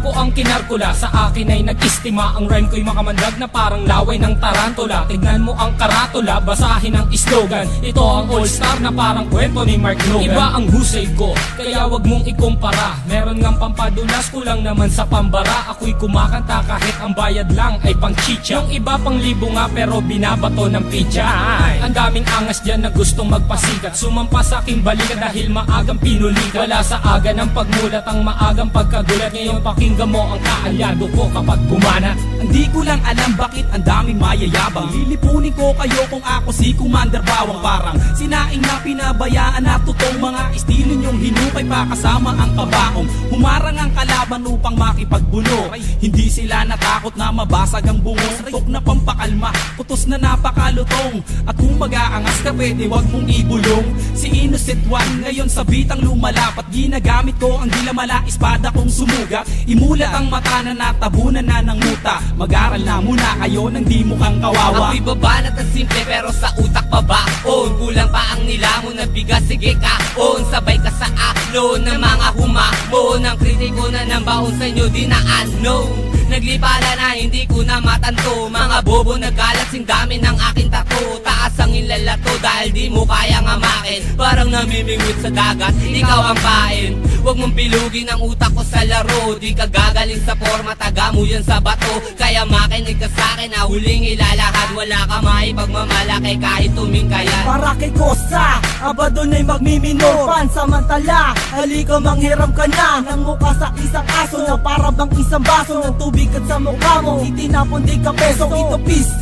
po ang kinarkula, sa akin ay nag-istima. Ang rhyme ko'y makamandag na parang laway ng tarantula. Tignan mo ang karatula, basahin ang slogan. Ito ang all-star na parang kwento ni Mark Logan. Iba ang husay ko, kaya wag mong ikumpara. Meron ngang pampadulas, kulang naman sa pambara. Ako'y kumakanta kahit ang bayad lang ay pang chicha. Yung iba pang libo nga pero binabato ng pizza. Ang daming angas dyan na gustong magpasikat, sumampa sa aking balikat dahil maagang pinulikat. Wala sa aga ng pagmulat ang maagang pagkagulat. Ngayon pakinggan mo ang kaalyado ko kapag bumanat. Hindi ko lang alam bakit ang daming mayayabang. Lilipunin ko kayo kung ako si Commander Bawang. Parang sinaing na pinabayaan na totoong mga estilo nyong hinukay pa kasama ang kabaong. Humarang ang kalaban upang makipagbuno. Hindi sila natakot na mabasag ang bungo. Tok na pampakalma, putos na napakalutong. At kung mag-aangas ka pwede wag mong ibulong. Si Innocent One ngayon sa bitang lumalapat. Ginagamit ko ang dilamala, espada kong sumugat. Imulat ang mata na natabunan na ng muta. Mag-aral na muna kayo nang di mukhang kawawa. Ako'y babanat na simple pero sa utak pabaon. Kulang pa ang nilamon na bigas, sige kaon. Sabay ka sa aklo ng mga humamon. Ang kritiko na ng baon sa inyo di na ano. Naglipala na hindi ko na matanto. Mga bobo nagkalat sing dami ng aking tato. Taas ang inlalato dahil di mo kayang amakin. Parang namimingwit sa dagat, ikaw ang pain. Huwag mong pilugin ang utak ko sa laro. Di ka gagaling sa forma, taga mo yan sa bato. Kaya makinig ka sa'kin na huling ilalahad. Wala ka maipagmamalaki kahit tumingkayan. Para kay Kosa, aba doon ay magmimino. Pansamantala, halika manghiram ka na ng mukha sa isang aso na para bang isang baso ng tubig at sa mukha mo itinapon di ka peso. Ito piso.